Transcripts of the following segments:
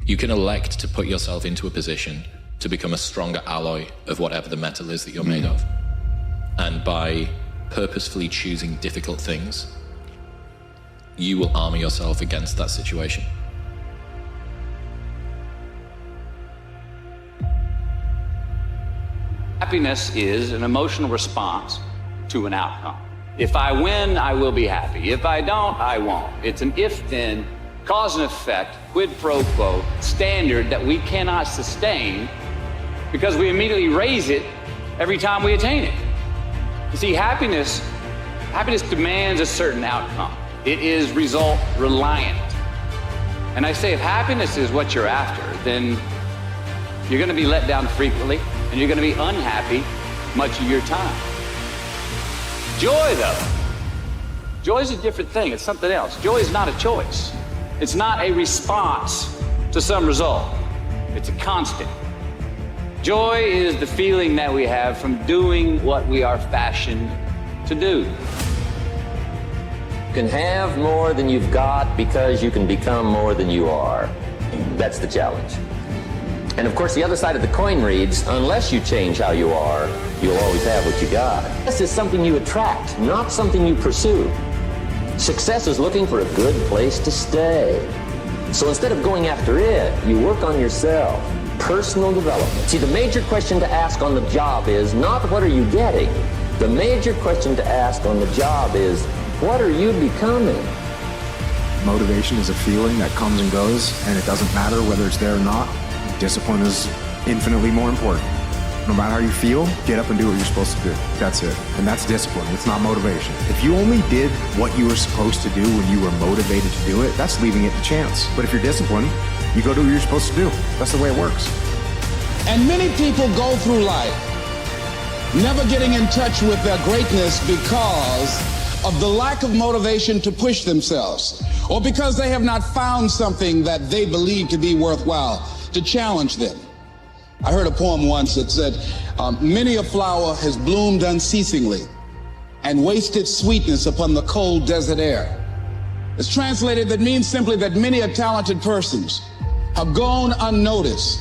You can elect to put yourself into a position to become a stronger alloy of whatever the metal is that you're made of. And by purposefully choosing difficult things, you will armor yourself against that situation. Happiness is an emotional response to an outcome. If I win, I will be happy. If I don't, I won't. It's an if-then, cause and effect, quid pro quo standard that we cannot sustain because we immediately raise it every time we attain it. You see, happiness demands a certain outcome. It is result reliant. And I say if happiness is what you're after, then you're going to be let down frequently and you're going to be unhappy much of your time. Joy, though, joy is a different thing. It's something else. Joy is not a choice. It's not a response to some result. It's a constant. Joy is the feeling that we have from doing what we are fashioned to do. You can have more than you've got because you can become more than you are. That's the challenge. And of course, the other side of the coin reads, unless you change how you are, you'll always have what you got. This is something you attract, not something you pursue. Success is looking for a good place to stay. So instead of going after it, you work on yourself. Personal development. See, the major question to ask on the job is not what are you getting? The major question to ask on the job is what are you becoming? Motivation is a feeling that comes and goes, and it doesn't matter whether it's there or not. Discipline is infinitely more important. No matter how you feel, get up and do what you're supposed to do. That's it. And that's discipline. It's not motivation. If you only did what you were supposed to do when you were motivated to do it, that's leaving it to chance. But if you're disciplined, you go do what you're supposed to do. That's the way it works. And many people go through life never getting in touch with their greatness because of the lack of motivation to push themselves, or because they have not found something that they believe to be worthwhile to challenge them. I heard a poem once that said, many a flower has bloomed unceasingly and wasted sweetness upon the cold desert air. It's translated, that means simply that many a talented persons have gone unnoticed,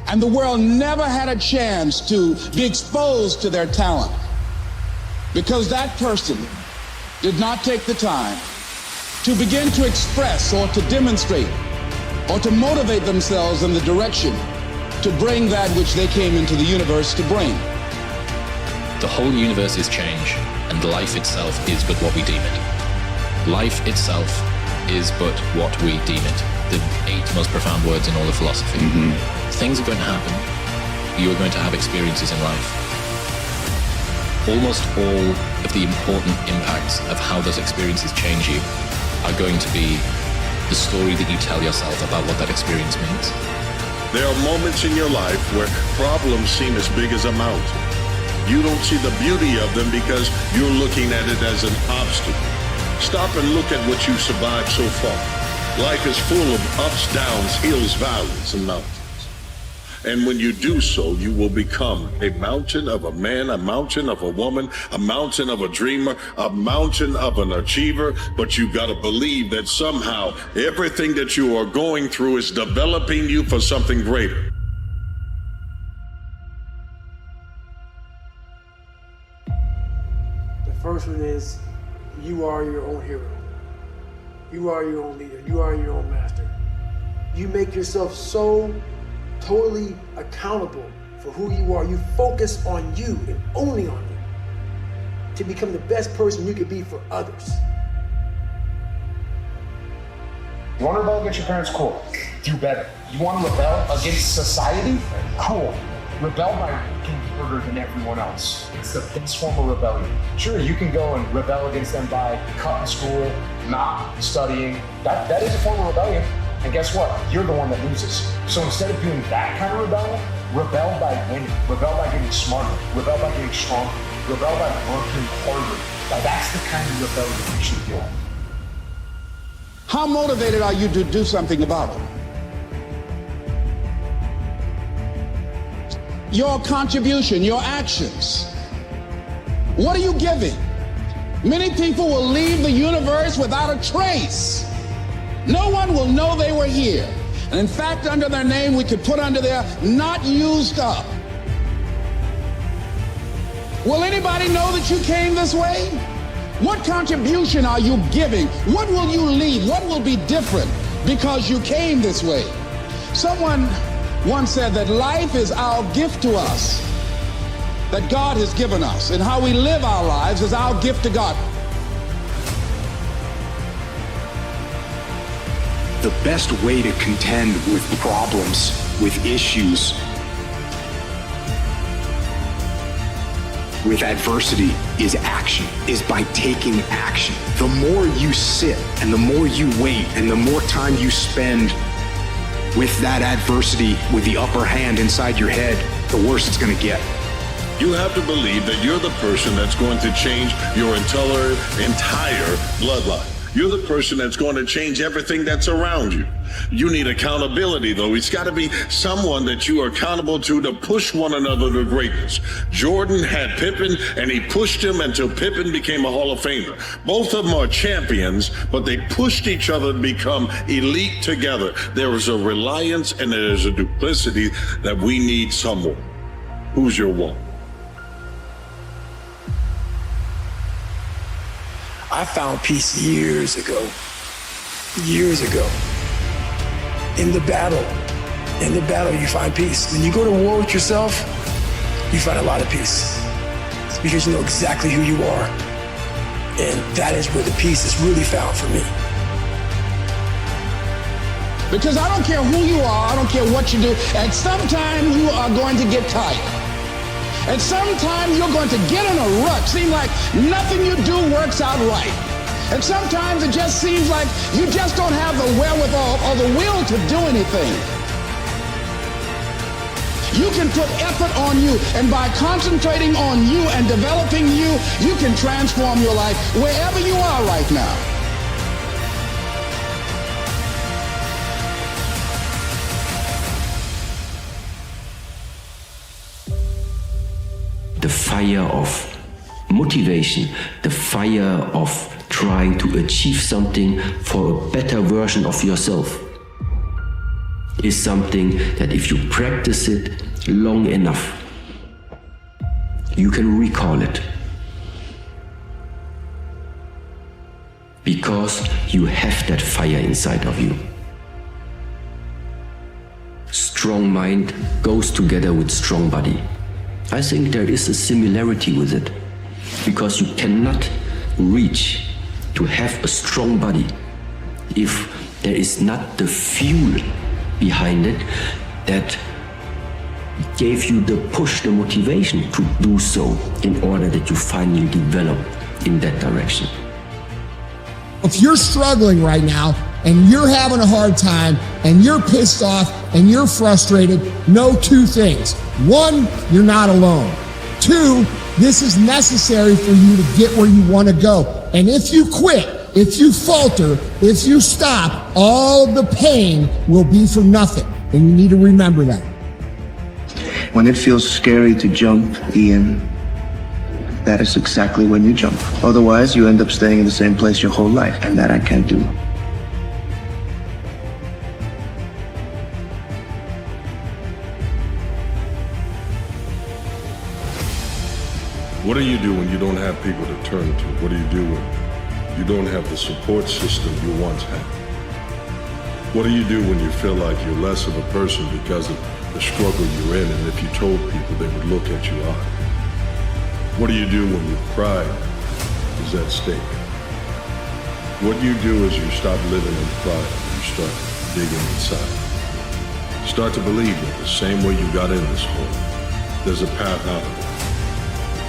and the world never had a chance to be exposed to their talent because that person did not take the time to begin to express or to demonstrate or to motivate themselves in the direction to bring that which they came into the universe to bring. The whole universe is change, and life itself is but what we deem it. Life itself is but what we deem it. The 8 most profound words in all of philosophy. Things are going to happen. You are going to have experiences in life. Almost all of the important impacts of how those experiences change you are going to be the story that you tell yourself about what that experience means. There are moments in your life where problems seem as big as a mountain. You don't see the beauty of them because you're looking at it as an obstacle. Stop and look at what you've survived so far. Life is full of ups, downs, hills, valleys, and mountains. And when you do so, you will become a mountain of a man, a mountain of a woman, a mountain of a dreamer, a mountain of an achiever. But you got to believe that somehow everything that you are going through is developing you for something greater. The first one is you are your own hero. You are your own leader. You are your own master. You make yourself so totally accountable for who you are. You focus on you and only on you to become the best person you could be for others. You want to rebel against your parents? Cool. Do better. You want to rebel against society? Cool. Rebel by being harder than everyone else. It's the best form of rebellion. Sure, you can go and rebel against them by cutting school, not studying. That is a form of rebellion. And guess what? You're the one that loses. So instead of doing that kind of rebellion, rebel by winning. Rebel by getting smarter. Rebel by getting stronger. Rebel by working harder. Now that's the kind of rebellion you should do. How motivated are you to do something about it? Your contribution, your actions. What are you giving? Many people will leave the universe without a trace. No one will know they were here. And in fact, under their name, we could put under there, not used up. Will anybody know that you came this way? What contribution are you giving? What will you leave? What will be different because you came this way? Someone once said that life is our gift to us, that God has given us, and how we live our lives is our gift to God. The best way to contend with problems, with issues, with adversity is action, is by taking action. The more you sit and the more you wait and the more time you spend with that adversity, with the upper hand inside your head, the worse it's gonna get. You have to believe that you're the person that's going to change your entire bloodline. You're the person that's going to change everything that's around you. You need accountability, though. It's got to be someone that you are accountable to push one another to greatness. Jordan had Pippen, and he pushed him until Pippen became a Hall of Famer. Both of them are champions, but they pushed each other to become elite together. There is a reliance and there is a duplicity that we need someone. Who's your one? I found peace years ago. Years ago. In the battle you find peace. When you go to war with yourself, you find a lot of peace. It's because you know exactly who you are. And that is where the peace is really found for me. Because I don't care who you are, I don't care what you do, at some time you are going to get tired. At some time you're going to get in a rut, seem like nothing you do works out right. And sometimes it just seems like you just don't have the wherewithal or the will to do anything. You can put effort on you, and by concentrating on you and developing you, you can transform your life wherever you are right now. The fire of motivation, the fire of trying to achieve something for a better version of yourself is something that if you practice it long enough, you can recall it. Because you have that fire inside of you. Strong mind goes together with strong body. I think there is a similarity with it, because you cannot reach to have a strong body if there is not the fuel behind it that gave you the push, the motivation to do so in order that you finally develop in that direction. If you're struggling right now and you're having a hard time and you're pissed off and you're frustrated, know two things. One, you're not alone. Two, this is necessary for you to get where you want to go. And if you quit, if you falter, if you stop, all the pain will be for nothing. And you need to remember that. When it feels scary to jump, Ian, that is exactly when you jump. Otherwise, you end up staying in the same place your whole life, and that I can't do. What do you do when you don't have people to turn to? What do you do when you don't have the support system you once had? What do you do when you feel like you're less of a person because of the struggle you're in, and if you told people, they would look at you odd? What do you do when your pride is at stake? What you do is you stop living in pride and you start digging inside. Start to believe that the same way you got in this hole, there's a path out of it.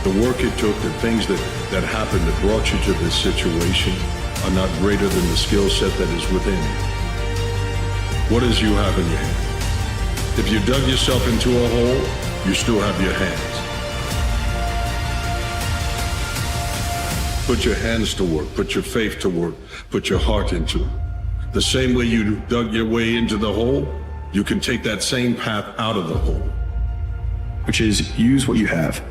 The work it took, the things that happened that brought you to this situation are not greater than the skill set that is within you. What does you have in your hand? If you dug yourself into a hole, you still have your hands. Put your hands to work, put your faith to work, put your heart into it. The same way you dug your way into the hole, you can take that same path out of the hole. Which is use what you have.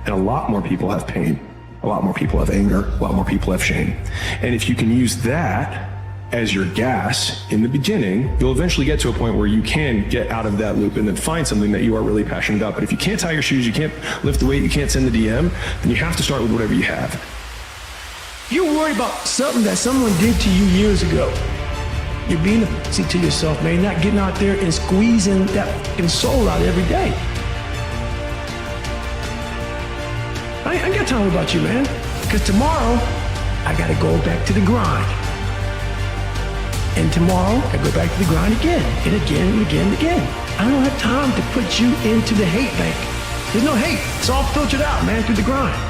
And a lot more people have pain. A lot more people have anger. A lot more people have shame. And if you can use that as your gas in the beginning, you'll eventually get to a point where you can get out of that loop and then find something that you are really passionate about. But if you can't tie your shoes, you can't lift the weight, you can't send the DM, then you have to start with whatever you have. You're worried about something that someone did to you years ago. You're being a pussy to yourself, man. You're not getting out there and squeezing that fucking soul out every day. I ain't got time about you, man. Because tomorrow, I gotta go back to the grind. And tomorrow, I go back to the grind again, and again, and again, and again. I don't have time to put you into the hate bank. There's no hate. It's all filtered out, man, through the grind.